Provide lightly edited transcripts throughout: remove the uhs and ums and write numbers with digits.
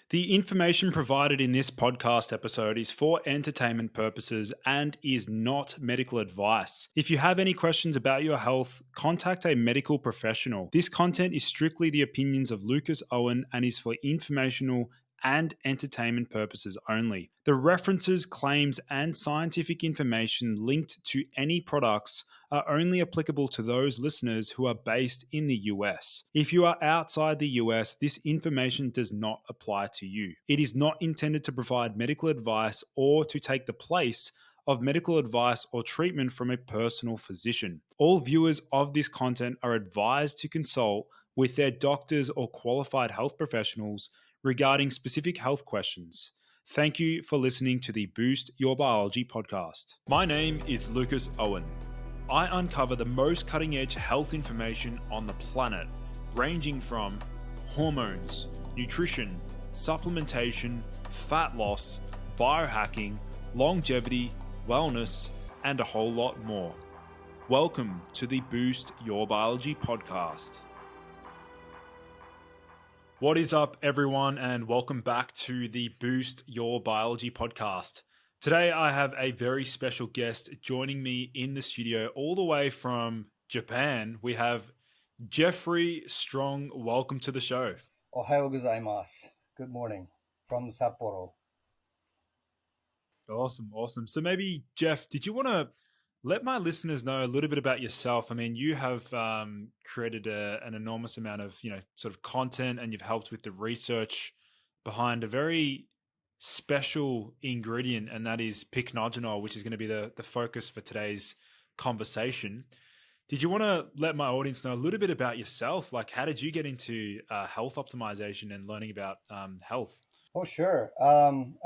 The information provided in this podcast episode is for entertainment purposes and is not medical advice. If you have any questions about your health, contact a medical professional. This content is strictly the opinions of Lucas Aoun and is for informational and entertainment purposes only. The references, claims, and scientific information linked to any products are only applicable to those listeners who are based in the US. If you are outside the US, this information does not apply to you. It is not intended to provide medical advice or to take the place of medical advice or treatment from a personal physician. All viewers of this content are advised to consult with their doctors or qualified health professionals regarding specific health questions. Thank you for listening to the Boost Your Biology podcast. My name is Lucas Aoun. I uncover the most cutting-edge health information on the planet, ranging from hormones, nutrition, supplementation, fat loss, biohacking, longevity, wellness, and a whole lot more. Welcome to the Boost Your Biology podcast. What is up, everyone, and welcome back to the Boost Your Biology podcast. Today, I have a very special guest joining me in the studio all the way from Japan. We have Jeffrey Strong. Welcome to the show. Ohayo gozaimasu. Good morning from Sapporo. Awesome. So maybe, Jeff, did you want to let my listeners know a little bit about yourself? I mean, you have created an enormous amount of, sort of content, and you've helped with the research behind a very special ingredient, and that is Pycnogenol, which is going to be the focus for today's conversation. Did you want to let my audience know a little bit about yourself? Like, how did you get into health optimization and learning about health? Oh, sure.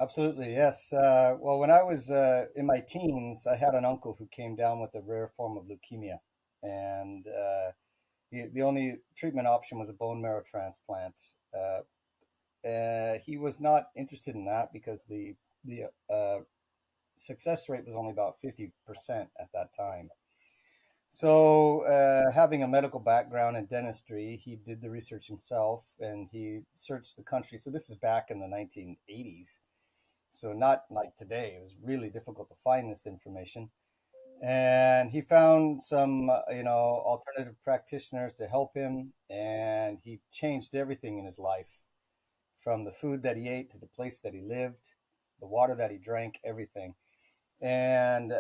Absolutely. Yes. Well, when I was in my teens, I had an uncle who came down with a rare form of leukemia. And the only treatment option was a bone marrow transplant. He was not interested in that because the success rate was only about 50% at that time. So having a medical background in dentistry, he did the research himself and he searched the country. So this is back in the 1980s. So not like today. It was really difficult to find this information. And he found some, alternative practitioners to help him. And he changed everything in his life, from the food that he ate to the place that he lived, the water that he drank, everything. And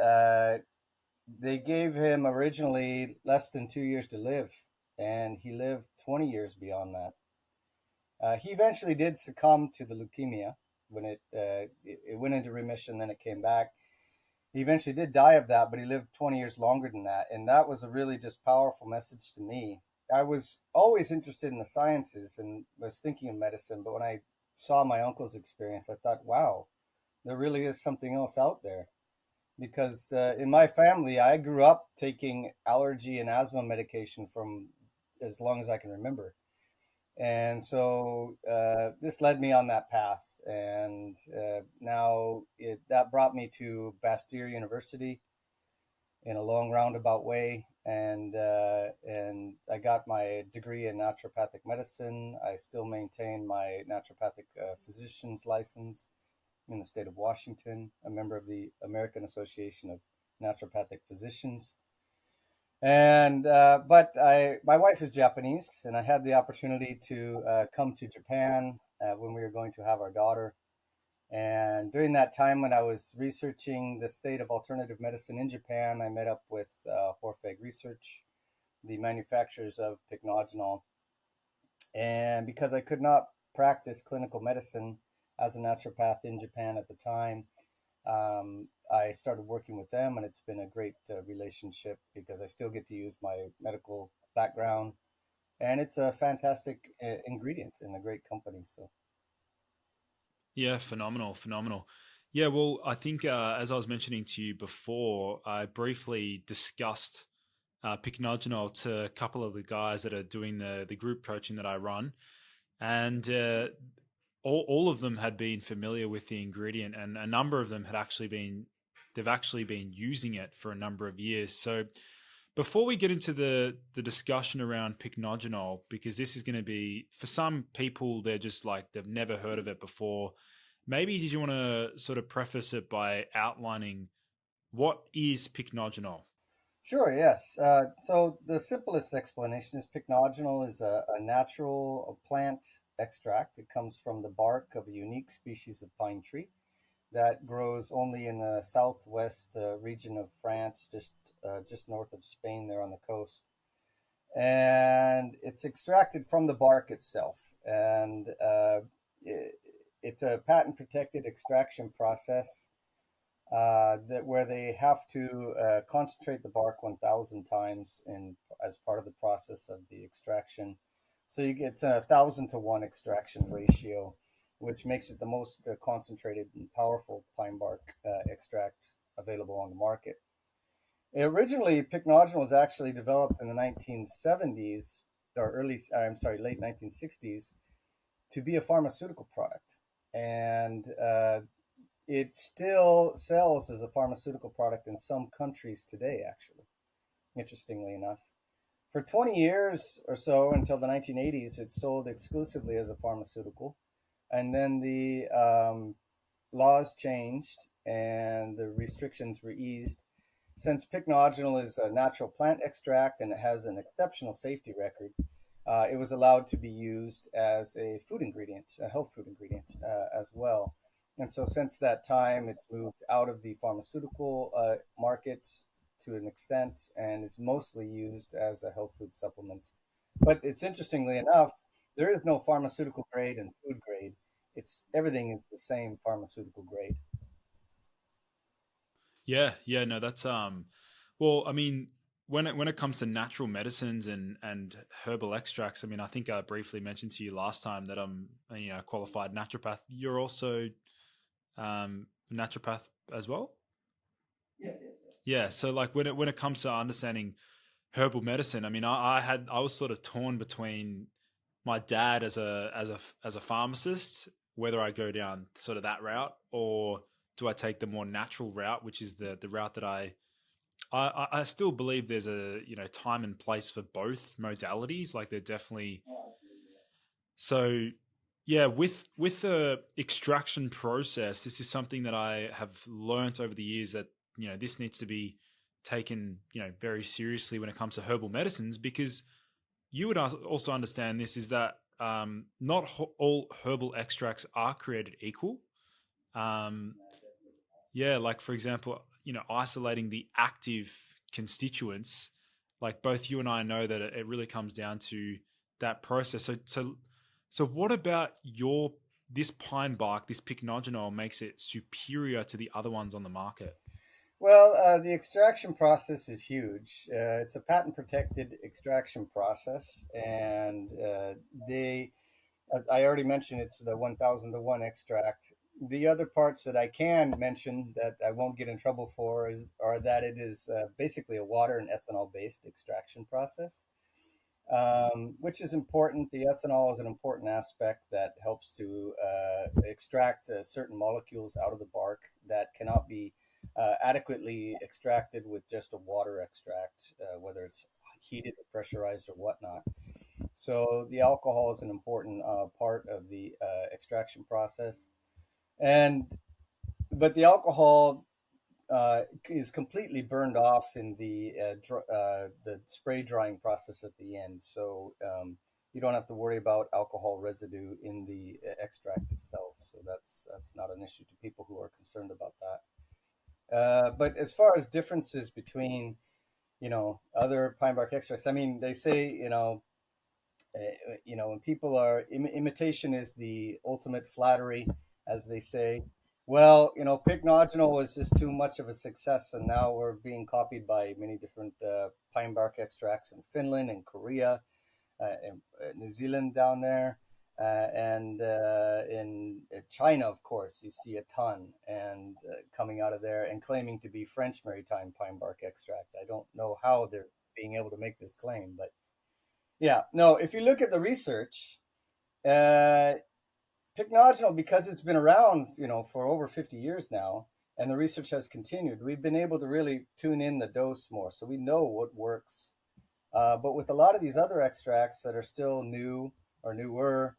they gave him originally less than 2 years to live, and he lived 20 years beyond that. He eventually did succumb to the leukemia when it went into remission, then it came back. He eventually did die of that, but he lived 20 years longer than that, and that was a really just powerful message to me. I was always interested in the sciences and was thinking of medicine, but when I saw my uncle's experience, I thought, wow, there really is something else out there. Because in my family, I grew up taking allergy and asthma medication from as long as I can remember. And so this led me on that path. And now that brought me to Bastyr University in a long roundabout way. And I got my degree in naturopathic medicine. I still maintain my naturopathic physician's license in the state of Washington, a member of the American Association of Naturopathic Physicians. And but my wife is Japanese, and I had the opportunity to come to Japan when we were going to have our daughter. And during that time, when I was researching the state of alternative medicine in Japan, I met up with Horfeg Research, the manufacturers of Pycnogenol. And because I could not practice clinical medicine as a naturopath in Japan at the time, I started working with them, and it's been a great relationship because I still get to use my medical background, and it's a fantastic ingredient in a great company. So, Yeah, phenomenal. Yeah, well, I think as I was mentioning to you before, I briefly discussed Pycnogenol to a couple of the guys that are doing the group coaching that I run, and all of them had been familiar with the ingredient, and a number of them they've actually been using it for a number of years. So Before we get into the discussion around pycnogenol, because this is going to be, for some people, they're just like, they've never heard of it before. Maybe did you want to sort of preface it by outlining what is pycnogenol? Sure, yes. So the simplest explanation is pycnogenol is a natural plant extract. It comes from the bark of a unique species of pine tree that grows only in the southwest region of France, just north of Spain, there on the coast. And it's extracted from the bark itself. And it's a patent protected extraction process that where they have to concentrate the bark 1,000 times in as part of the process of the extraction. So you get a 1,000 to 1 extraction ratio, which makes it the most concentrated and powerful pine bark extract available on the market. Originally, pycnogenol was actually developed in the 1970s or late 1960s to be a pharmaceutical product, and it still sells as a pharmaceutical product in some countries today, actually, interestingly enough. For 20 years or so, until the 1980s, it sold exclusively as a pharmaceutical. And then the laws changed and the restrictions were eased. Since pycnogenol is a natural plant extract and it has an exceptional safety record, it was allowed to be used as a food ingredient, a health food ingredient as well. And so since that time, it's moved out of the pharmaceutical market to an extent and is mostly used as a health food supplement. But it's interestingly enough, there is no pharmaceutical grade and food grade. It's everything is the same pharmaceutical grade. Yeah, yeah, no, that's well, I mean, when it comes to natural medicines and herbal extracts, I mean, I think I briefly mentioned to you last time that I'm a qualified naturopath. You're also naturopath as well. Yes, yes, yes. Yeah, so like when it comes to understanding herbal medicine, I mean, I was sort of torn between my dad as a pharmacist, whether I go down sort of that route or do I take the more natural route, which is the route that I still believe there's a time and place for both modalities. Like they're definitely Oh, absolutely. so. Yeah, with the extraction process, this is something that I have learnt over the years that this needs to be taken very seriously when it comes to herbal medicines, because you would also understand this is that not all herbal extracts are created equal. Um, yeah, like for example, isolating the active constituents, like both you and I know that it really comes down to that process. So what about this pine bark, this pycnogenol, makes it superior to the other ones on the market? Well, the extraction process is huge. It's a patent protected extraction process, and I already mentioned it's the 1,000 to 1 extract. The other parts that I can mention that I won't get in trouble for are that it is basically a water and ethanol based extraction process, which is important. The ethanol is an important aspect that helps to extract certain molecules out of the bark that cannot be adequately extracted with just a water extract, whether it's heated or pressurized or whatnot. So the alcohol is an important part of the extraction process, and but the alcohol is completely burned off in the spray drying process at the end. So you don't have to worry about alcohol residue in the extract itself. So that's not an issue to people who are concerned about that. But as far as differences between other pine bark extracts, I mean, they say when people are imitation is the ultimate flattery, as they say. Well, Pycnogenol was just too much of a success, and now we're being copied by many different pine bark extracts in Finland and Korea, and New Zealand down there, and in China, of course, you see a ton and coming out of there and claiming to be French maritime pine bark extract. I don't know how they're being able to make this claim, but yeah, no, if you look at the research, uh, Pycnogenol, because it's been around, for over 50 years now, And the research has continued. We've been able to really tune in the dose more, so we know what works. But with a lot of these other extracts that are still new or newer,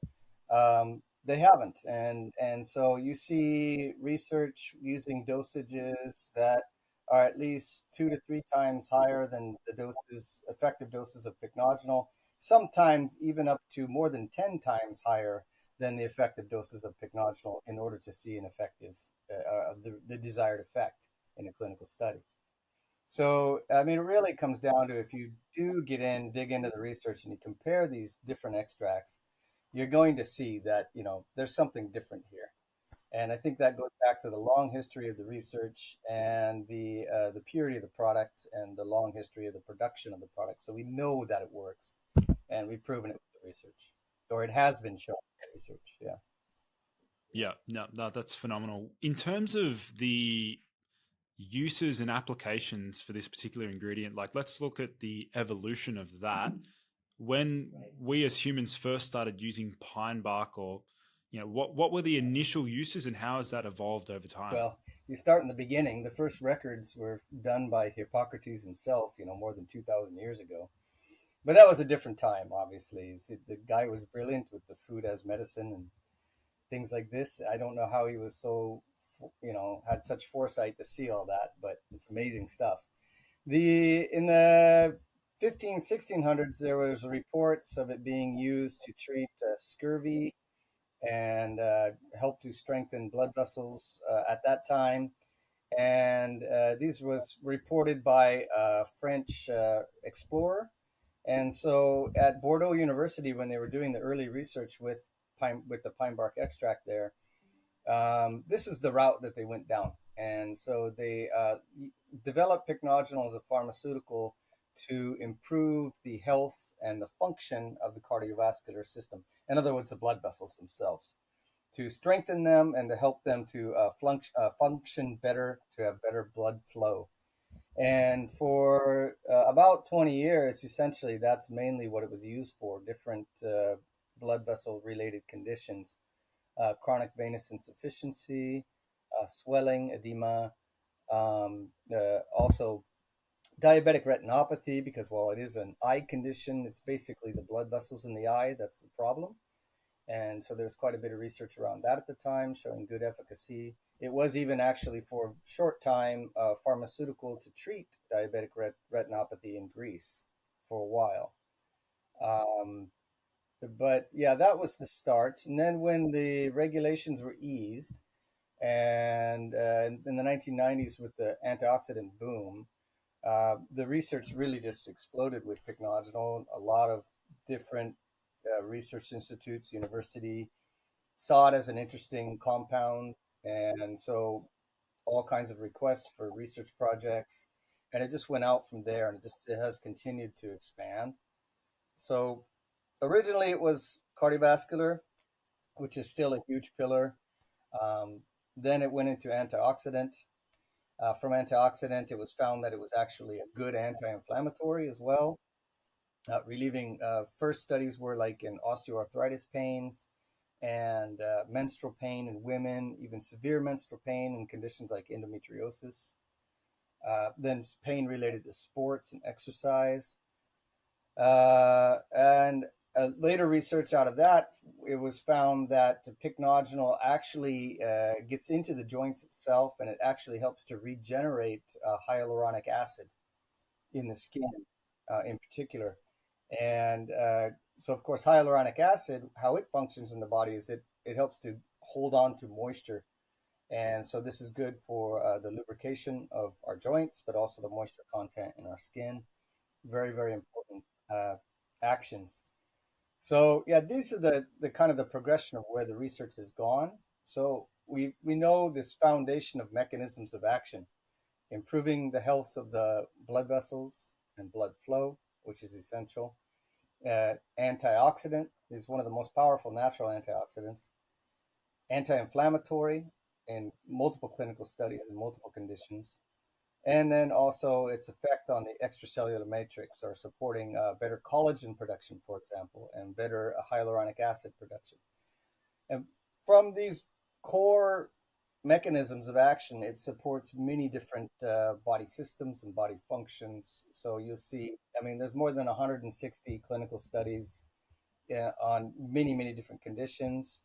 they haven't. And so you see research using dosages that are at least 2 to 3 times higher than the effective doses of pycnogenol, sometimes even up to more than 10 times higher than the effective doses of pycnogenol in order to see an effective, the desired effect in a clinical study. So, I mean, it really comes down to if you do dig into the research and you compare these different extracts, you're going to see that, there's something different here. And I think that goes back to the long history of the research and the purity of the product and the long history of the production of the product. So we know that it works, and we've proven it with the research, or it has been shown with the research. Yeah. Yeah, no, that's phenomenal. In terms of the uses and applications for this particular ingredient, like let's look at the evolution of that. When we as humans first started using pine bark, or what were the initial uses and how has that evolved over time? Well, you start in the beginning. The first records were done by Hippocrates himself, more than 2,000 years ago. But that was a different time, obviously. The guy was brilliant with the food as medicine and things like this. I don't know how he was so, had such foresight to see all that, but it's amazing stuff. In the 1600s, there was reports of it being used to treat scurvy and help to strengthen blood vessels at that time. And these was reported by a French explorer. And so at Bordeaux University, when they were doing the early research with the pine bark extract there, this is the route that they went down. And so they developed pycnogenol as a pharmaceutical to improve the health and the function of the cardiovascular system. In other words, the blood vessels themselves, to strengthen them and to help them to function better, to have better blood flow. And for about 20 years, essentially, that's mainly what it was used for, different blood vessel related conditions, chronic venous insufficiency, swelling, edema, also diabetic retinopathy, because while it is an eye condition, it's basically the blood vessels in the eye that's the problem. And so there's quite a bit of research around that at the time, showing good efficacy. It was even actually for a short time pharmaceutical to treat diabetic retinopathy in Greece for a while. But yeah, that was the start. And then when the regulations were eased, and in the 1990s with the antioxidant boom, the research really just exploded with pycnogenol. A lot of different research institutes, university, saw it as an interesting compound. And so all kinds of requests for research projects. And it just went out from there, and it has continued to expand. So originally it was cardiovascular, which is still a huge pillar. Then it went into antioxidant. From antioxidant, it was found that it was actually a good anti-inflammatory as well. Relieving first studies were like in osteoarthritis pains and menstrual pain in women, even severe menstrual pain in conditions like endometriosis. Then pain related to sports and exercise. And later research out of that, it was found that pycnogenol actually gets into the joints itself, and it actually helps to regenerate hyaluronic acid in the skin in particular. And so, of course, hyaluronic acid, how it functions in the body is it helps to hold on to moisture. And so this is good for the lubrication of our joints, but also the moisture content in our skin. Very, very important actions. So yeah, these are the kind of the progression of where the research has gone. So we know this foundation of mechanisms of action, improving the health of the blood vessels and blood flow, which is essential. Antioxidant is one of the most powerful natural antioxidants. Anti-inflammatory in multiple clinical studies in multiple conditions. And then also its effect on the extracellular matrix, or supporting better collagen production, for example, and better hyaluronic acid production. And from these core mechanisms of action, it supports many different body systems and body functions. So you'll see, I mean, there's more than 160 clinical studies on many different conditions,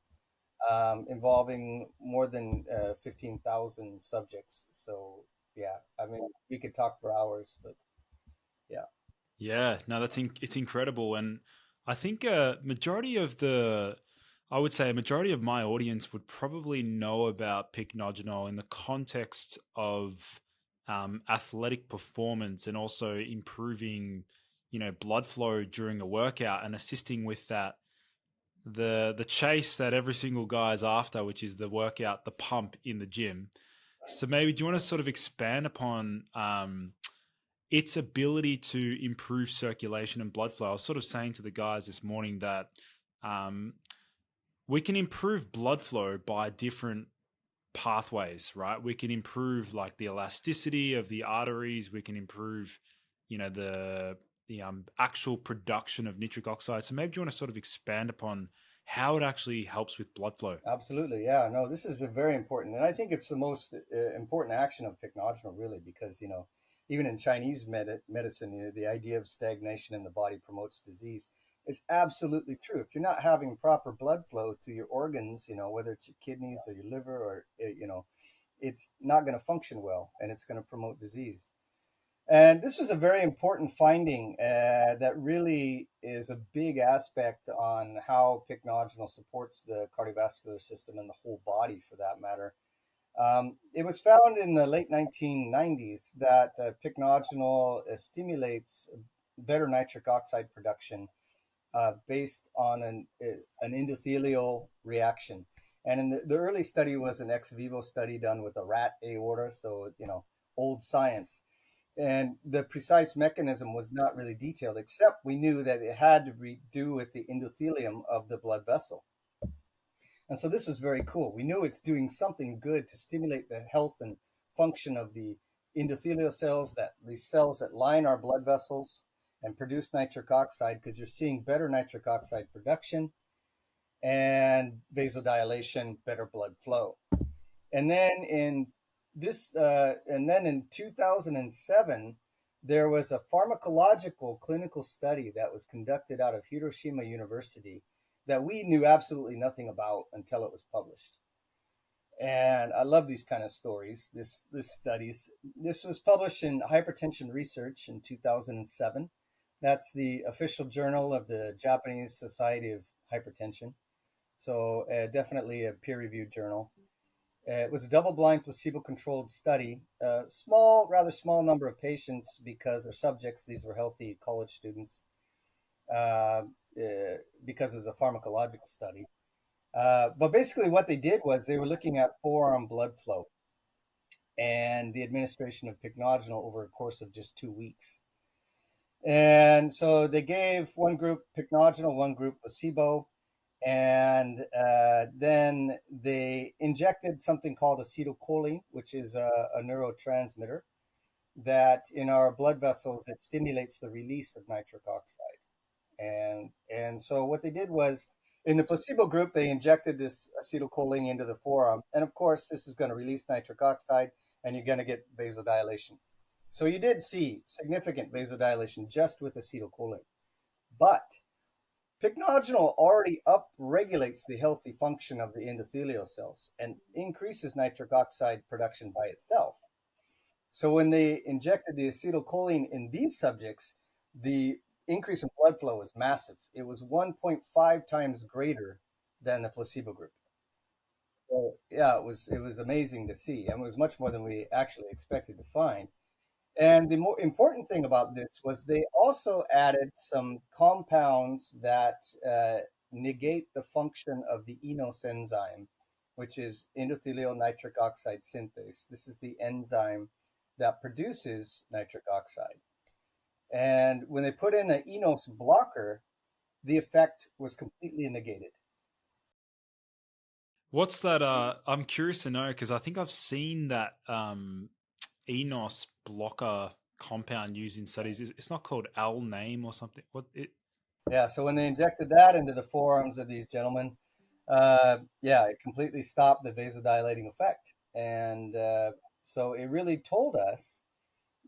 involving more than 15,000 subjects. So yeah, I mean, we could talk for hours, but yeah. Yeah, no, it's incredible, and I think I would say a majority of my audience would probably know about pycnogenol in the context of athletic performance and also improving, blood flow during a workout and assisting with that the chase that every single guy is after, which is the workout, the pump in the gym. So maybe do you want to sort of expand upon its ability to improve circulation and blood flow? I was sort of saying to the guys this morning that um, we can improve blood flow by different pathways, right? We can improve like the elasticity of the arteries. We can improve, the actual production of nitric oxide. So maybe do you want to sort of expand upon how it actually helps with blood flow? Absolutely, yeah. No, this is a very important, and I think it's the most important action of pycnogenol, really, because even in Chinese medicine, the idea of stagnation in the body promotes disease. It's absolutely true. If you're not having proper blood flow to your organs, whether it's your kidneys or your liver, or it's not going to function well, and it's going to promote disease. And this was a very important finding that really is a big aspect on how pycnogenol supports the cardiovascular system and the whole body, for that matter. It was found in the late 1990s that pycnogenol stimulates better nitric oxide production based on an endothelial reaction. And in the early study was an ex vivo study done with a rat aorta, so old science. And the precise mechanism was not really detailed, except we knew that it had to do with the endothelium of the blood vessel. And so this was very cool. We knew it's doing something good to stimulate the health and function of the endothelial cells, that these cells that line our blood vessels and produce nitric oxide, because you're seeing better nitric oxide production and vasodilation, better blood flow. And then in 2007, there was a pharmacological clinical study that was conducted out of Hiroshima University that we knew absolutely nothing about until it was published. And I love these kind of stories, this studies. This was published in Hypertension Research in 2007. That's the official journal of the Japanese Society of Hypertension. So definitely a peer-reviewed journal. It was a double-blind, placebo-controlled study. Rather small number of patients because or subjects. These were healthy college students because it was a pharmacological study. But basically, what they did was they were looking at forearm blood flow and the administration of pycnogenol over a course of just 2 weeks. And so they gave one group pycnogenol, one group placebo. And then they injected something called acetylcholine, which is a neurotransmitter that in our blood vessels, it stimulates the release of nitric oxide. And so what they did was, in the placebo group, they injected this acetylcholine into the forearm. And of course, this is going to release nitric oxide, and you're going to get vasodilation. So you did see significant vasodilation just with acetylcholine. But pycnogenol already upregulates the healthy function of the endothelial cells and increases nitric oxide production by itself. So when they injected the acetylcholine in these subjects, the increase in blood flow was massive. It was 1.5 times greater than the placebo group. So yeah, it was amazing to see, and it was much more than we actually expected to find. And the more important thing about this was they also added some compounds that negate the function of the eNOS enzyme, which is endothelial nitric oxide synthase. This is the enzyme that produces nitric oxide. And when they put in an eNOS blocker, the effect was completely negated. What's that? I'm curious to know because I think I've seen that eNOS blocker compound used in studies. It's not called Aoun or something. What it? Yeah, so when they injected that into the forearms of these gentlemen, it completely stopped the vasodilating effect. And so it really told us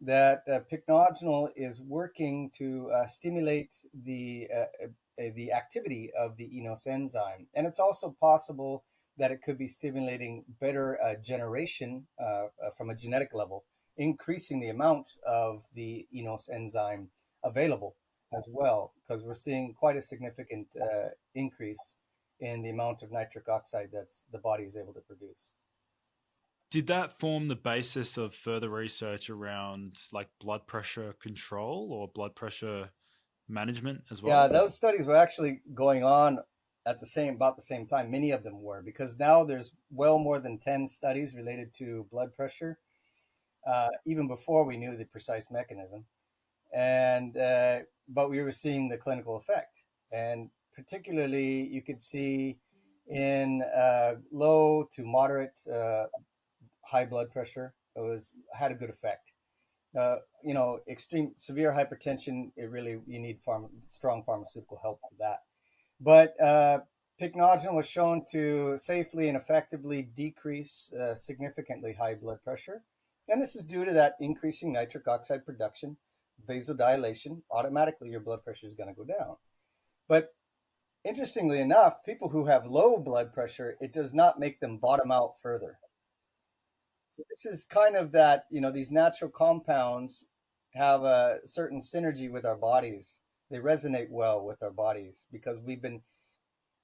that pycnogenol is working to stimulate the activity of the enos enzyme, and it's also possible that it could be stimulating better generation from a genetic level, increasing the amount of the enos enzyme available as well, because we're seeing quite a significant increase in the amount of nitric oxide that's the body is able to produce. Did that form the basis of further research around like blood pressure control or blood pressure management as Yeah, well? those studies were actually going on at about the same time. Many of them were, because now there's well more than 10 studies related to blood pressure, even before we knew the precise mechanism. And but we were seeing the clinical effect, and particularly you could see in low to moderate high blood pressure, had a good effect. Extreme severe hypertension, you need strong pharmaceutical help for that. But pycnogenol was shown to safely and effectively decrease significantly high blood pressure. And this is due to that increasing nitric oxide production, vasodilation. Automatically, your blood pressure is going to go down. But interestingly enough, people who have low blood pressure, it does not make them bottom out further. So this is kind of that, these natural compounds have a certain synergy with our bodies. They resonate well with our bodies because we've been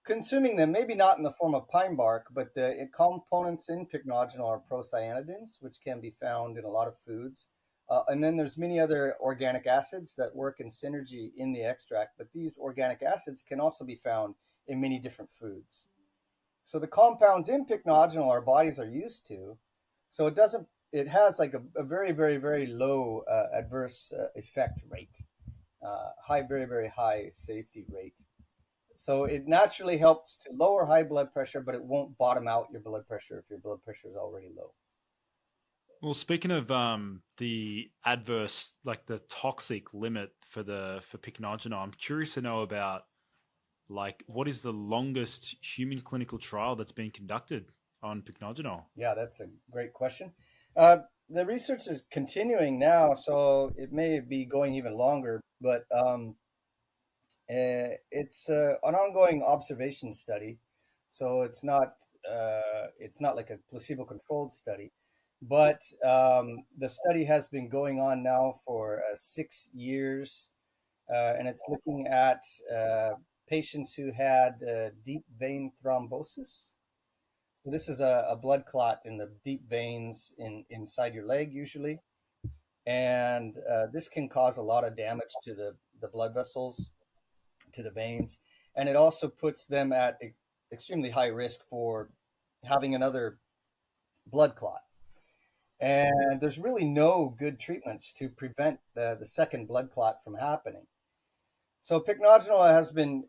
consuming them, maybe not in the form of pine bark, but the components in pycnogenol are procyanidins, which can be found in a lot of foods. And then there's many other organic acids that work in synergy in the extract, but these organic acids can also be found in many different foods. So the compounds in pycnogenol our bodies are used to. So it has like a very, very, very low adverse effect rate, very, very high safety rate. So it naturally helps to lower high blood pressure, but it won't bottom out your blood pressure if your blood pressure is already low. Well, speaking of the adverse, like the toxic limit for pycnogenol, I'm curious to know about like what is the longest human clinical trial that's been conducted on pycnogenol? Yeah, that's a great question. The research is continuing now, so it may be going even longer, but it's an ongoing observation study, so it's not like a placebo-controlled study, but the study has been going on now for 6 years, and it's looking at patients who had deep vein thrombosis. So this is a blood clot in the deep veins inside your leg usually, and this can cause a lot of damage to the blood vessels, to the veins, and it also puts them at extremely high risk for having another blood clot. And there's really no good treatments to prevent the second blood clot from happening. So pycnogenol has been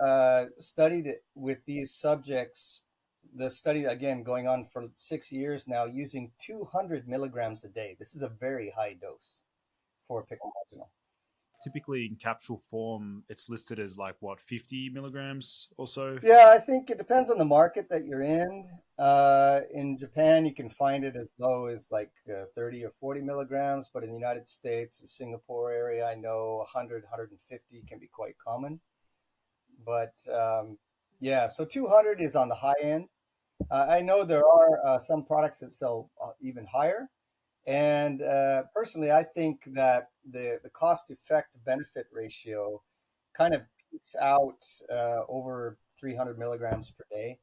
studied with these subjects. The study, again, going on for 6 years now, using 200 milligrams a day. This is a very high dose for pycnogenol. Typically in capsule form, it's listed as like what, 50 milligrams or so? Yeah, I think it depends on the market that you're in. In Japan, you can find it as low as like 30 or 40 milligrams, but in the United States, the Singapore area, I know 100, 150 can be quite common. But yeah, so 200 is on the high end. I know there are some products that sell even higher. And personally, I think that the cost effect benefit ratio kind of peaks out over 300 milligrams per day.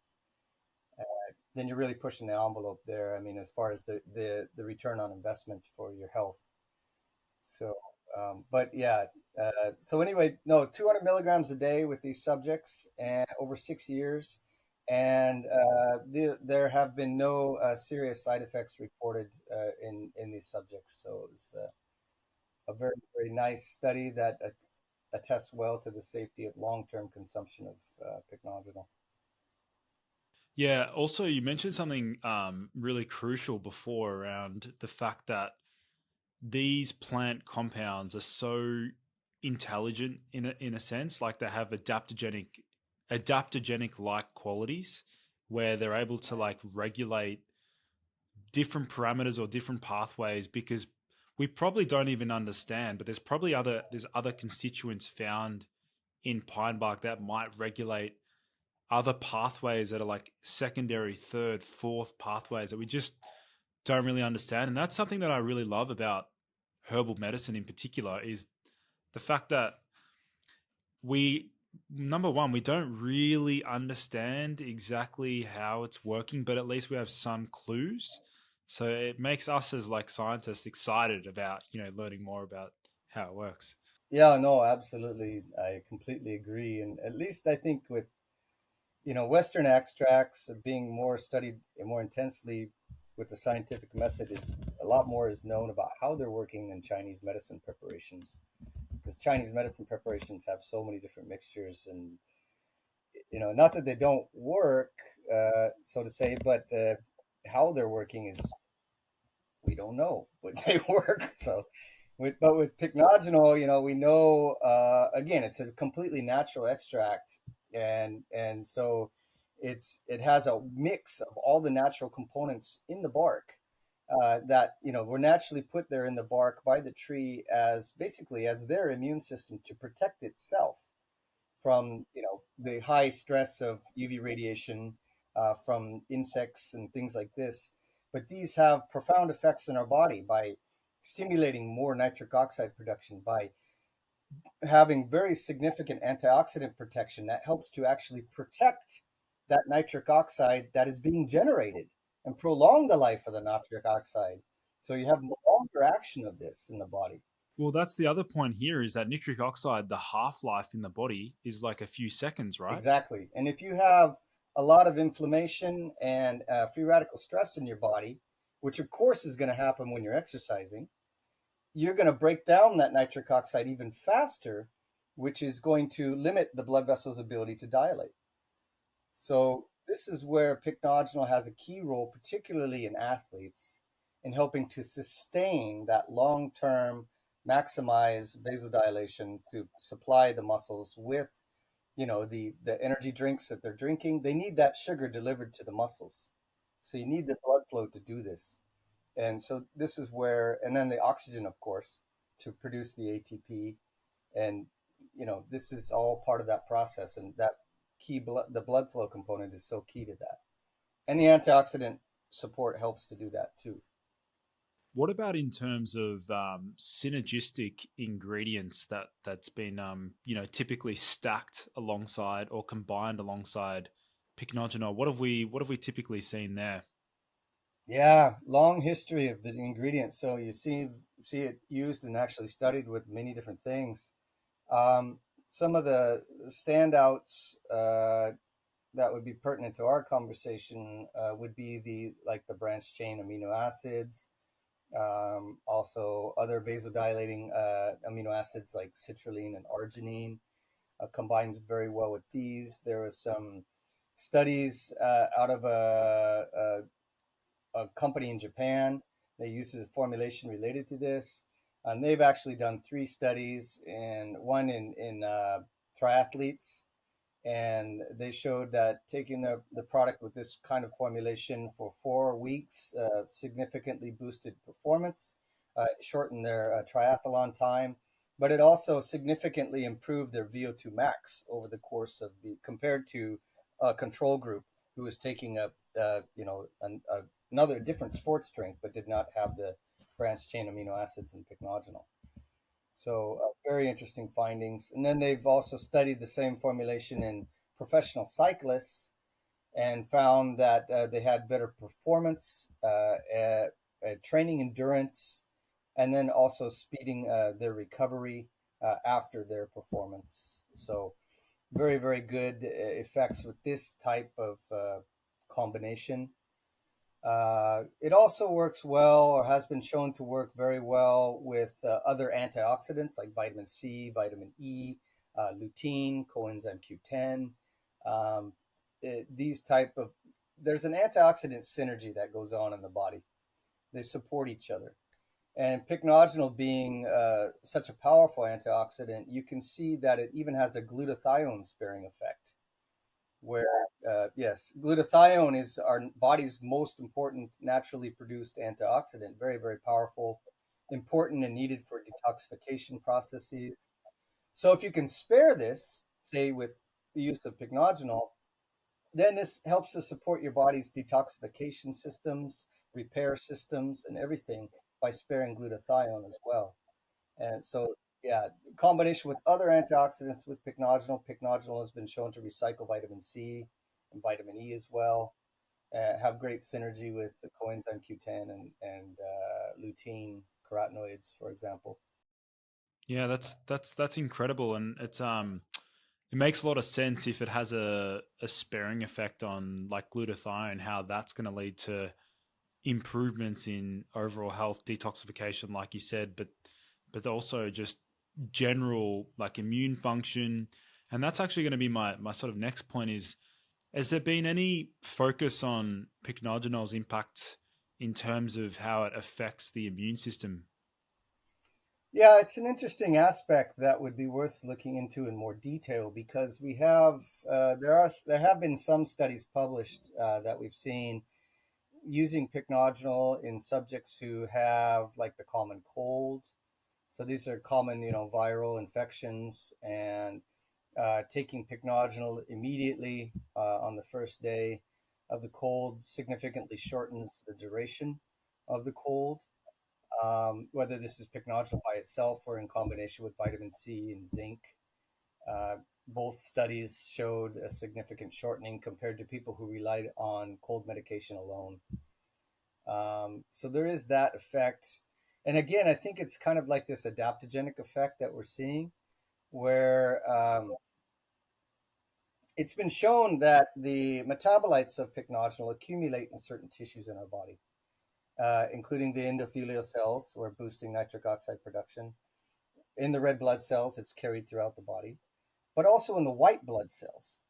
Then you're really pushing the envelope there. I mean, as far as the return on investment for your health. So, but yeah. So anyway, no, 200 milligrams a day with these subjects and over 6 years. And there have been no serious side effects reported in these subjects. So it was a very, very nice study that attests well to the safety of long-term consumption of pycnogenol. Yeah. Also, you mentioned something really crucial before around the fact that these plant compounds are so intelligent in a sense, like they have adaptogenic like qualities where they're able to like regulate different parameters or different pathways, because we probably don't even understand, but there's other constituents found in pine bark that might regulate other pathways that are like secondary, third, fourth pathways that we just don't really understand. And that's something that I really love about herbal medicine in particular, is the fact that we, number one, we don't really understand exactly how it's working, but at least we have some clues. So it makes us as like scientists excited about, learning more about how it works. Yeah, no, absolutely. I completely agree. And at least I think with, Western extracts being more studied and more intensely with the scientific method, is a lot more is known about how they're working than Chinese medicine preparations. Because Chinese medicine preparations have so many different mixtures, and not that they don't work, so to say, but how they're working is, we don't know, but they work. So, with Pycnogenol, we know, again, it's a completely natural extract, and so it has a mix of all the natural components in the bark, that were naturally put there in the bark by the tree as basically as their immune system to protect itself from the high stress of UV radiation, from insects and things like this. But these have profound effects in our body by stimulating more nitric oxide production, by having very significant antioxidant protection that helps to actually protect that nitric oxide that is being generated and prolong the life of the nitric oxide. So you have longer action of this in the body. Well, that's the other point here, is that nitric oxide, the half life in the body is like a few seconds, right? Exactly. And if you have a lot of inflammation and free radical stress in your body, which of course is going to happen when you're exercising, you're going to break down that nitric oxide even faster, which is going to limit the blood vessel's ability to dilate. So this is where Pycnogenol has a key role, particularly in athletes, in helping to sustain that long-term maximize vasodilation to supply the muscles with the energy drinks that they're drinking. They need that sugar delivered to the muscles. So you need the blood flow to do this. And so this is where, and then the oxygen, of course, to produce the ATP. And, this is all part of that process. And that the blood flow component is so key to that. And the antioxidant support helps to do that too. What about in terms of synergistic ingredients that's been typically stacked alongside or combined alongside Pycnogenol? What have we typically seen there? Yeah, long history of the ingredients. So you see it used and actually studied with many different things. Some of the standouts that would be pertinent to our conversation would be the branched chain amino acids, also other vasodilating amino acids like citrulline and arginine, combines very well with these. There was some studies out of a company in Japan. They use a formulation related to this. And they've actually done 3 studies, and one in triathletes. And they showed that taking the product with this kind of formulation for 4 weeks significantly boosted performance, shortened their triathlon time, but it also significantly improved their VO2 max over the course of compared to a control group who was taking another different sports drink, but did not have the branched chain amino acids in Pycnogenol. So very interesting findings. And then they've also studied the same formulation in professional cyclists and found that they had better performance, training endurance, and then also speeding their recovery after their performance. So very, very good effects with this type of combination. It also works well, or has been shown to work very well, with other antioxidants like vitamin C, vitamin E, lutein, coenzyme Q10. Um, there's an antioxidant synergy that goes on in the body. They support each other. And Pycnogenol being such a powerful antioxidant, you can see that it even has a glutathione sparing effect, where yes, glutathione is our body's most important naturally produced antioxidant, very, very powerful, important and needed for detoxification processes. So if you can spare this, say with the use of pycnogenol, then this helps to support your body's detoxification systems, repair systems, and everything by sparing glutathione as well. And so, yeah, combination with other antioxidants with pycnogenol. Pycnogenol has been shown to recycle vitamin C and vitamin E as well. Have great synergy with the coenzyme Q10 and lutein carotenoids, for example. Yeah, that's incredible, and it makes a lot of sense if it has a sparing effect on like glutathione, how that's going to lead to improvements in overall health, detoxification, like you said, but also just general like immune function. And that's actually going to be my sort of next point is, has there been any focus on pycnogenol's impact in terms of how it affects the immune system? Yeah, it's an interesting aspect that would be worth looking into in more detail because we have there have been some studies published that we've seen using pycnogenol in subjects who have like the common cold. So these are common, viral infections, and taking pycnogenol immediately on the first day of the cold significantly shortens the duration of the cold. Whether this is pycnogenol by itself or in combination with vitamin C and zinc. Uh, Both studies showed a significant shortening compared to people who relied on cold medication alone. So there is that effect. And again, I think it's kind of like this adaptogenic effect that we're seeing, where it's been shown that the metabolites of pycnogenol accumulate in certain tissues in our body, including the endothelial cells, who are boosting nitric oxide production. In the red blood cells, it's carried throughout the body, but also in the white blood cells.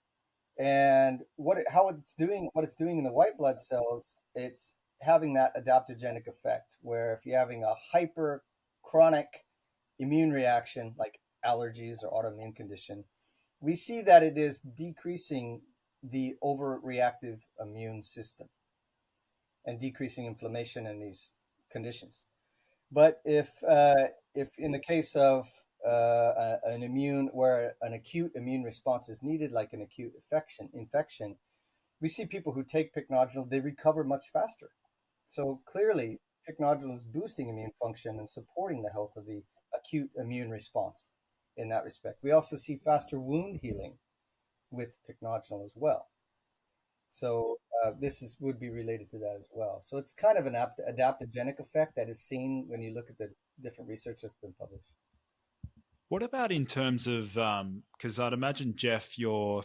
And what it's doing in the white blood cells, it's having that adaptogenic effect where if you're having a hyper chronic immune reaction like allergies or autoimmune condition, we see that it is decreasing the overreactive immune system and decreasing inflammation in these conditions. But if in the case of an immune where an acute immune response is needed, like an acute infection, we see people who take pycnogenol, they recover much faster. So clearly, pycnogenol is boosting immune function and supporting the health of the acute immune response in that respect. We also see faster wound healing with pycnogenol as well. So would be related to that as well. So it's kind of an adaptogenic effect that is seen when you look at the different research that's been published. What about in terms of because I'd imagine, Jeff, you're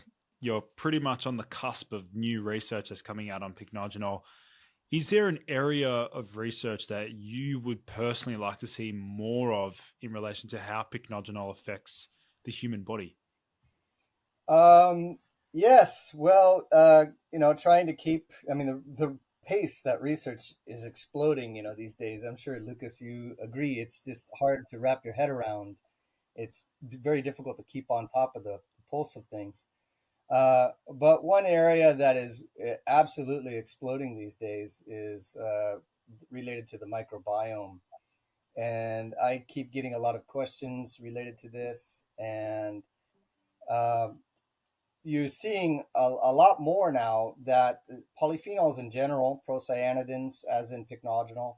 pretty much on the cusp of new research that's coming out on pycnogenol. Is there an area of research that you would personally like to see more of in relation to how pycnogenol affects the human body? Um, yes, well, trying to keep, I mean, the pace that research is exploding, these days. I'm sure, Lucas, you agree. It's just hard to wrap your head around. It's very difficult to keep on top of the pulse of things. But one area that is absolutely exploding these days is related to the microbiome. And I keep getting a lot of questions related to this. And uh, you're seeing a lot more now that polyphenols in general, procyanidins, as in pycnogenol,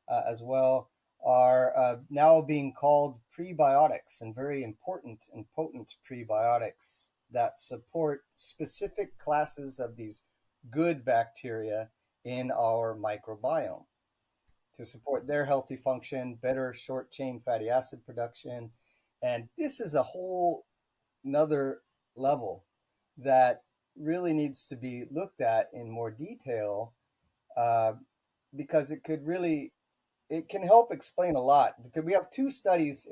as well, are now being called prebiotics, and very important and potent prebiotics that support specific classes of these good bacteria in our microbiome to support their healthy function, better short chain fatty acid production. And this is a whole another level that really needs to be looked at in more detail, uh, because it can help explain a lot. Because we have two studies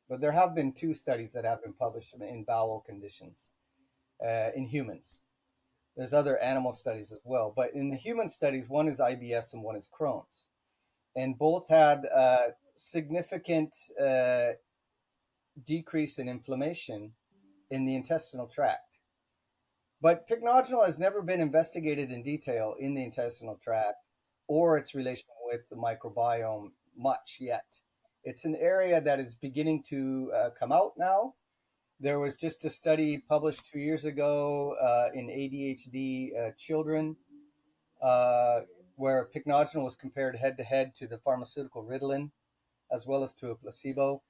but there have been two studies that have been published in bowel conditions in humans. There's other animal studies as well, but in the human studies, one is IBS and one is Crohn's, and both had significant decrease in inflammation in the intestinal tract. But pycnogenol has never been investigated in detail in the intestinal tract or its relation with the microbiome much yet. It's an area that is beginning to come out now. There was just a study published 2 years ago in ADHD children where pycnogenol was compared head to head to the pharmaceutical Ritalin as well as to a placebo.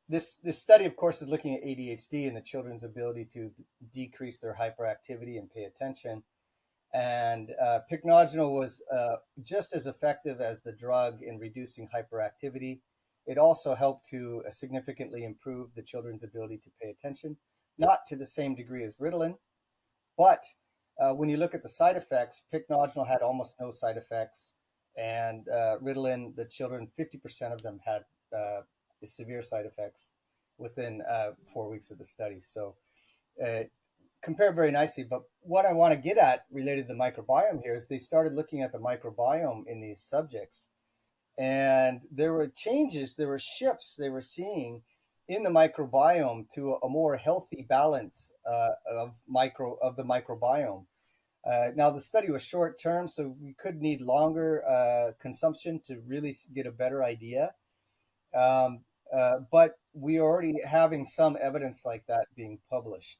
This study, of course, is looking at ADHD and the children's ability to decrease their hyperactivity and pay attention. And pycnogenol was just as effective as the drug in reducing hyperactivity. It also helped to significantly improve the children's ability to pay attention, not to the same degree as Ritalin, but when you look at the side effects, pycnogenol had almost no side effects, and Ritalin, the children, 50% of them had severe side effects within 4 weeks of the study. So compared very nicely. But what I want to get at related to the microbiome here is they started looking at the microbiome in these subjects. And there were changes, there were shifts they were seeing in the microbiome to a more healthy balance of the microbiome. Now the study was short term, so we could need longer consumption to really get a better idea. But we are already having some evidence like that being published.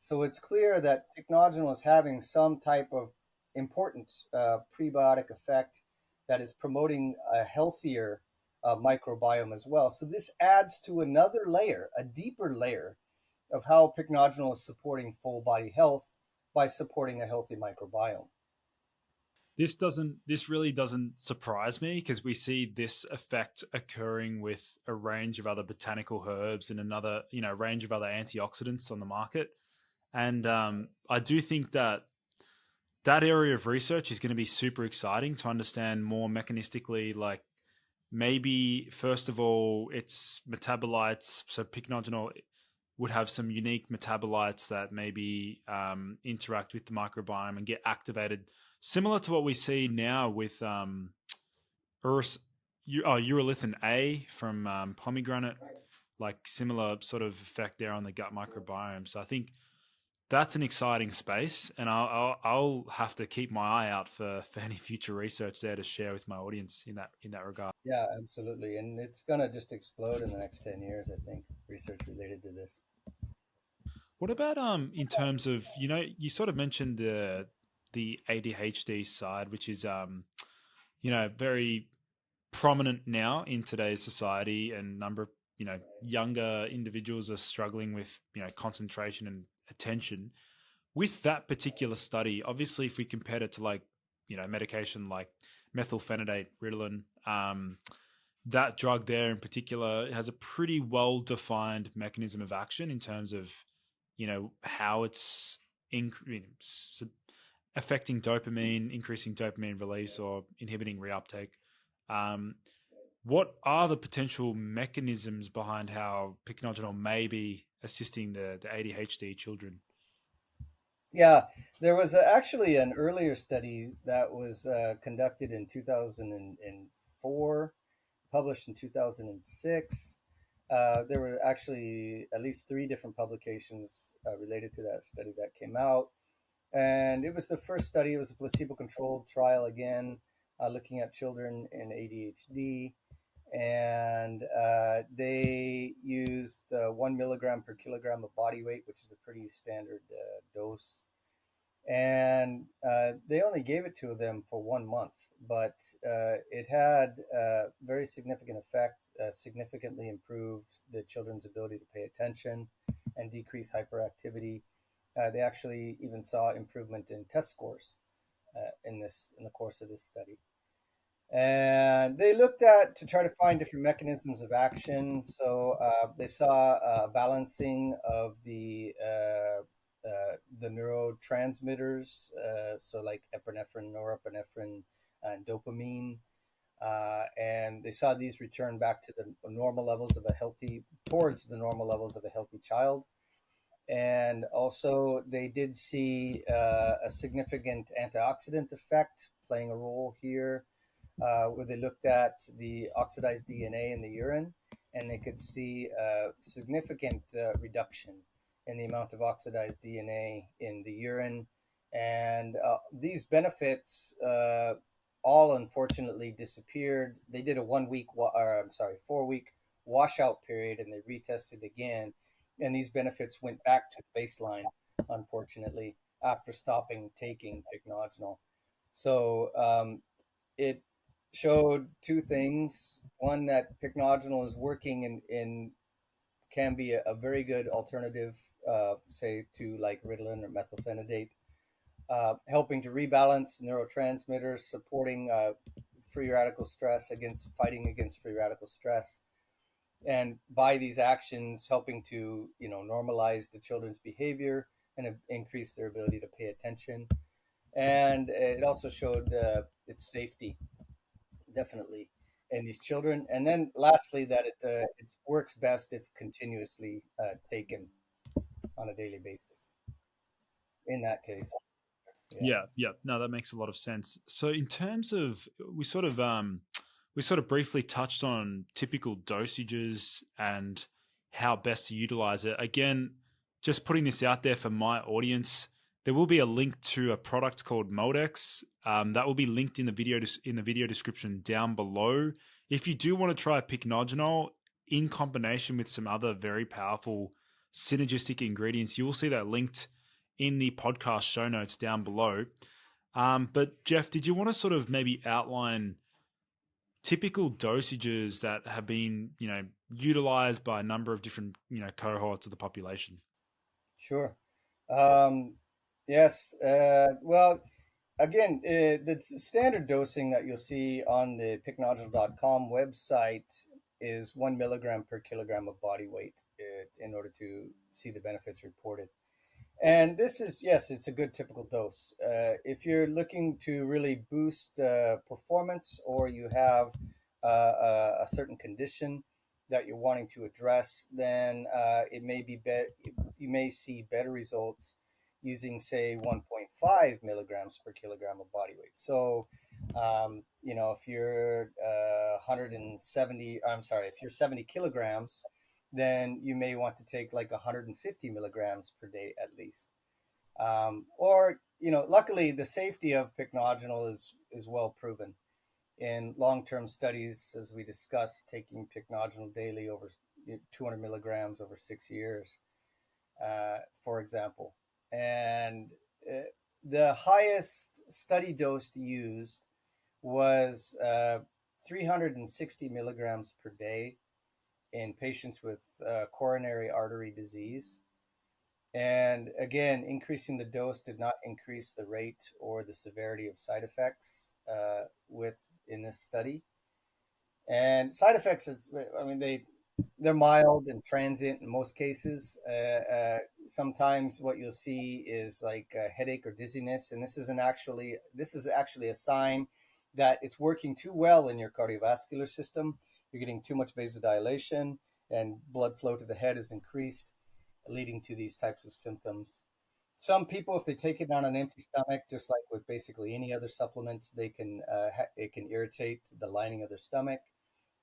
So it's clear that pycnogenol is having some type of important prebiotic effect that is promoting a healthier microbiome as well. So this adds to another layer, a deeper layer of how pycnogenol is supporting full body health by supporting a healthy microbiome. This really doesn't surprise me because we see this effect occurring with a range of other botanical herbs and another, range of other antioxidants on the market. And I do think that area of research is going to be super exciting to understand more mechanistically, like maybe first of all, its metabolites. So pycnogenol would have some unique metabolites that maybe interact with the microbiome and get activated, similar to what we see now with urolithin A from pomegranate, like similar sort of effect there on the gut microbiome. So I think that's an exciting space, and I'll have to keep my eye out for any future research there to share with my audience in that regard. Yeah, absolutely, and it's gonna just explode in the next 10 years, I think, research related to this. What about in terms of you sort of mentioned the ADHD side, which is very prominent now in today's society, and number of younger individuals are struggling with concentration and attention. With that particular study, obviously, if we compared it to like medication like methylphenidate, Ritalin, that drug there in particular has a pretty well defined mechanism of action in terms of how it's affecting dopamine, increasing dopamine release, or inhibiting reuptake. What are the potential mechanisms behind how pycnogenol may be assisting the ADHD children? Yeah, there was actually an earlier study that was conducted in 2004, published in 2006. There were actually at least 3 different publications related to that study that came out. And it was the first study. It was a placebo-controlled trial again, looking at children in ADHD. And they used 1 milligram per kilogram of body weight, which is a pretty standard dose. And they only gave it to them for 1 month, but it had a very significant effect, significantly improved the children's ability to pay attention and decrease hyperactivity. They actually even saw improvement in test scores in the course of this study. And they looked at to try to find different mechanisms of action. So they saw a balancing of the neurotransmitters, so like epinephrine, norepinephrine, and dopamine. And they saw these return back to the normal levels of towards the normal levels of a healthy child. And also they did see a significant antioxidant effect playing a role here, where they looked at the oxidized DNA in the urine, and they could see a significant reduction in the amount of oxidized DNA in the urine. And these benefits all unfortunately disappeared. They did a 4-week washout period, and they retested again. And these benefits went back to baseline, unfortunately, after stopping taking pycnogenol. So it showed two things. One, that pycnogenol is working in can be a very good alternative, say, to like Ritalin or methylphenidate, helping to rebalance neurotransmitters, supporting free radical stress, fighting against free radical stress, and by these actions helping to normalize the children's behavior and increase their ability to pay attention. And it also showed its safety, definitely, in these children. And then lastly, that it works best if continuously taken on a daily basis in that case. Yeah. Yeah. No, that makes a lot of sense. So in terms of we sort of briefly touched on typical dosages and how best to utilize it. Again, just putting this out there for my audience, there will be a link to a product called Modex. That will be linked in the video description down below. If you do want to try Pycnogenol in combination with some other very powerful synergistic ingredients, you will see that linked in the podcast show notes down below. But Jeff, did you want to sort of maybe outline typical dosages that have been, utilized by a number of different, cohorts of the population? Sure. Yes. Well, again, the standard dosing that you'll see on the pycnogenol.com website is 1 milligram per kilogram of body weight in order to see the benefits reported. And this is, yes, it's a good typical dose. If you're looking to really boost performance, or you have a certain condition that you're wanting to address, then it may be you may see better results using, say, 1.5 milligrams per kilogram of body weight. So, if you're 70 kilograms, then you may want to take like 150 milligrams per day at least. Luckily, the safety of pycnogenol is well proven in long-term studies, as we discussed, taking pycnogenol daily over 200 milligrams over 6 years, for example. And the highest study dose used was 360 milligrams per day in patients with coronary artery disease. And again, increasing the dose did not increase the rate or the severity of side effects in this study. And side effects they're mild and transient in most cases. Sometimes what you'll see is like a headache or dizziness, and this is actually a sign that it's working too well in your cardiovascular system. You're getting too much vasodilation, and blood flow to the head is increased, leading to these types of symptoms. Some people, if they take it on an empty stomach, just like with basically any other supplements, it can irritate the lining of their stomach.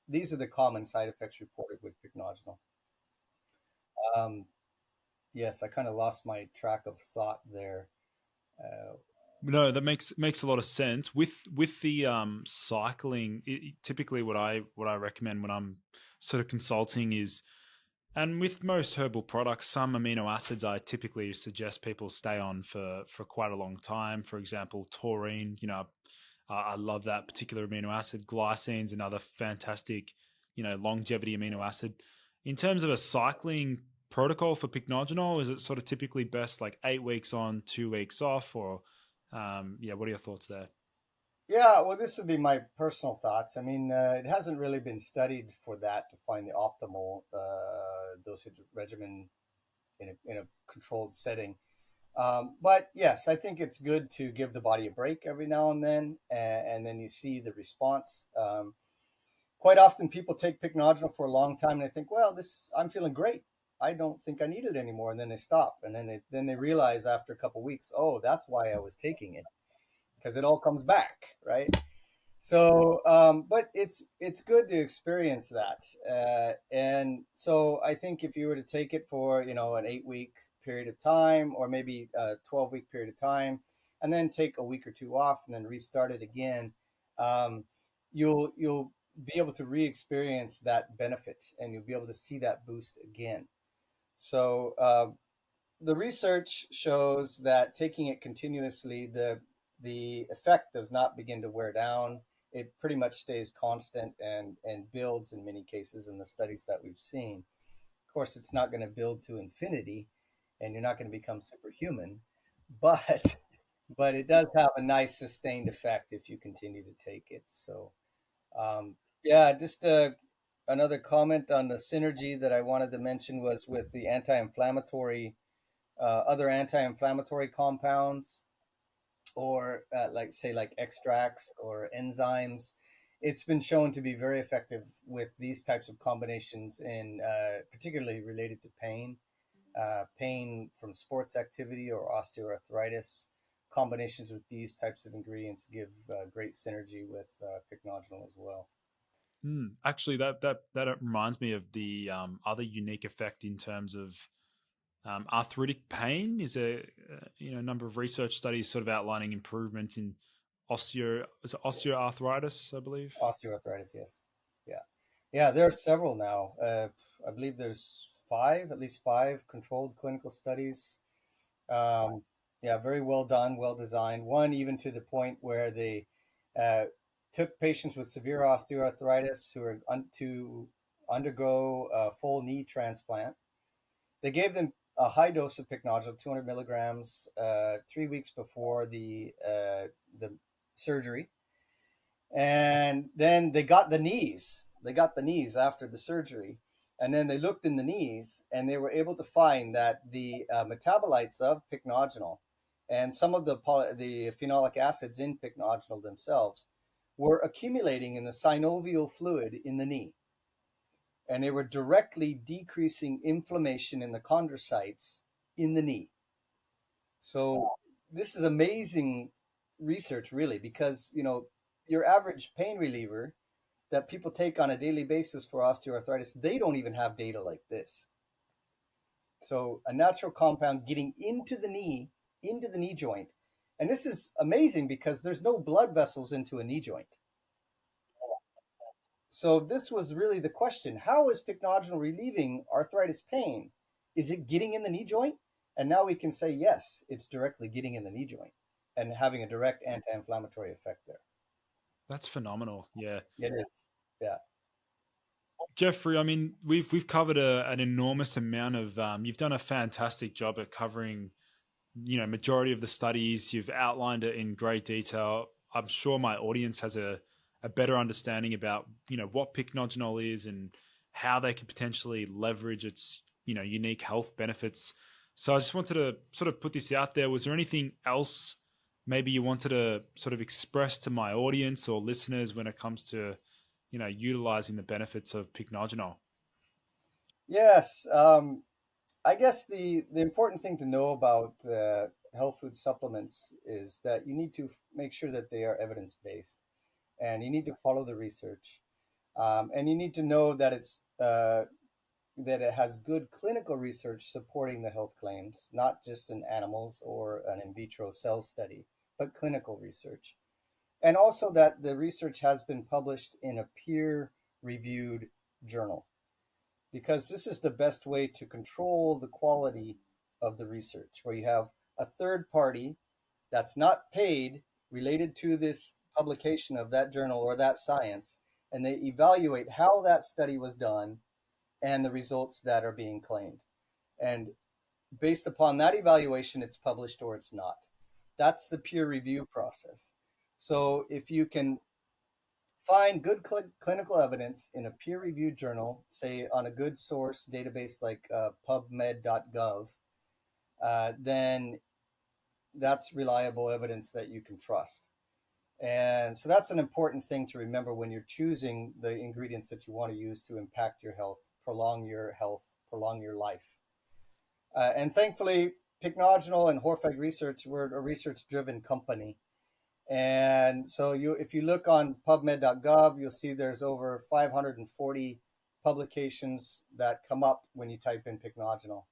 These are the common side effects reported with pycnogenol. Yes, I kind of lost my track of thought there. No, that makes a lot of sense. With the cycling, typically what I recommend when I'm sort of consulting is, and with most herbal products, some amino acids I typically suggest people stay on for quite a long time. For example, taurine, I love that particular amino acid. Glycine's another fantastic, longevity amino acid. In terms of a cycling protocol for pycnogenol, is it sort of typically best like 8 weeks on, 2 weeks off, or what are your thoughts there? Yeah, well, this would be my personal thoughts. I mean, it hasn't really been studied for that to find the optimal dosage regimen in a controlled setting. But yes, I think it's good to give the body a break every now and then you see the response. Quite often people take pycnogenol for a long time and they think, well, I'm feeling great. I don't think I need it anymore. And then they stop. And then they realize after a couple of weeks, oh, that's why I was taking it, because it all comes back, right? So, but it's good to experience that. And so I think if you were to take it for, an 8-week period of time, or maybe a 12-week period of time, and then take a week or two off and then restart it again, you'll be able to re-experience that benefit, and you'll be able to see that boost again. So the research shows that taking it continuously, the effect does not begin to wear down. It pretty much stays constant and builds in many cases in the studies that we've seen. Of course, it's not going to build to infinity, and you're not going to become superhuman, but it does have a nice sustained effect if you continue to take it. So yeah, just another comment on the synergy that I wanted to mention was with the anti-inflammatory, other anti-inflammatory compounds, or like extracts or enzymes. It's been shown to be very effective with these types of combinations, in particularly related to pain from sports activity or osteoarthritis. Combinations with these types of ingredients give great synergy with pycnogenol as well. Actually, that reminds me of the other unique effect in terms of arthritic pain. Is a number of research studies sort of outlining improvements in osteoarthritis, I believe. Osteoarthritis, yes, yeah. There are several now. I believe there's at least five controlled clinical studies. Yeah, very well done, well designed. One even to the point where they uh, took patients with severe osteoarthritis who are to undergo a full knee transplant. They gave them a high dose of pycnogenol, 200 milligrams, 3 weeks before the surgery, and then they got the knees. They got the knees after the surgery, and then they looked in the knees, and they were able to find that the metabolites of pycnogenol and some of the phenolic acids in pycnogenol themselves were accumulating in the synovial fluid in the knee, and they were directly decreasing inflammation in the chondrocytes in the knee. So this is amazing research, really, because your average pain reliever that people take on a daily basis for osteoarthritis, they don't even have data like this. So a natural compound getting into the knee joint, and this is amazing because there's no blood vessels into a knee joint. So this was really the question: how is pycnogenol relieving arthritis pain? Is it getting in the knee joint? And now we can say yes, it's directly getting in the knee joint and having a direct anti-inflammatory effect there. That's phenomenal. Yeah, it is. Yeah. Jeffrey, I mean, we've covered an enormous amount of. You've done a fantastic job at covering, majority of the studies. You've outlined it in great detail. I'm sure my audience has a better understanding about what pycnogenol is and how they could potentially leverage its unique health benefits. So I just wanted to sort of put this out there. Was there anything else maybe you wanted to sort of express to my audience or listeners when it comes to utilizing the benefits of pycnogenol? Yes. I guess the important thing to know about health food supplements is that you need to make sure that they are evidence-based, and you need to follow the research, and you need to know that that it has good clinical research supporting the health claims, not just in animals or an in vitro cell study, but clinical research. And also that the research has been published in a peer-reviewed journal, because this is the best way to control the quality of the research, where you have a third party that's not paid related to this publication of that journal or that science, and they evaluate how that study was done and the results that are being claimed. And based upon that evaluation, it's published or it's not. That's the peer review process. So if you can find good clinical evidence in a peer-reviewed journal, say on a good source database like pubmed.gov, then that's reliable evidence that you can trust. And so that's an important thing to remember when you're choosing the ingredients that you want to use to impact your health, prolong your life. And thankfully, Pycnogenol and Horfeg Research, we're a research-driven company. And so if you look on pubmed.gov, you'll see there's over 540 publications that come up when you type in Pycnogenol.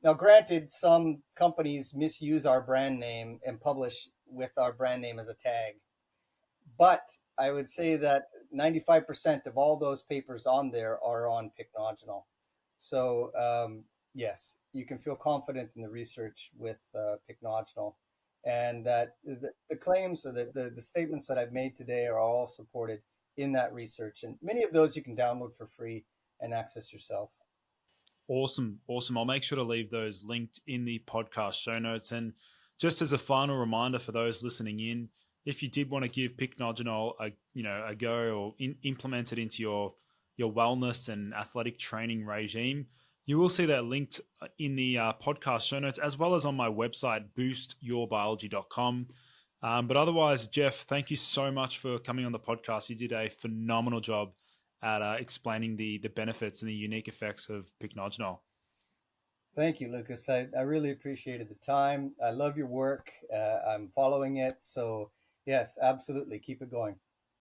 Now, granted, some companies misuse our brand name and publish with our brand name as a tag, but I would say that 95% of all those papers on there are on pycnogenol. So, yes, you can feel confident in the research with pycnogenol. And that the claims or the statements that I've made today are all supported in that research. And many of those you can download for free and access yourself. Awesome. Awesome. I'll make sure to leave those linked in the podcast show notes. And just as a final reminder for those listening in, if you did want to give Pycnogenol a go or implement it into your wellness and athletic training regime, you will see that linked in the podcast show notes as well as on my website, boostyourbiology.com. But otherwise, Jeff, thank you so much for coming on the podcast. You did a phenomenal job at explaining the benefits and the unique effects of pycnogenol. Thank you, Lucas. I really appreciated the time. I love your work. I'm following it. So, yes, absolutely. Keep it going.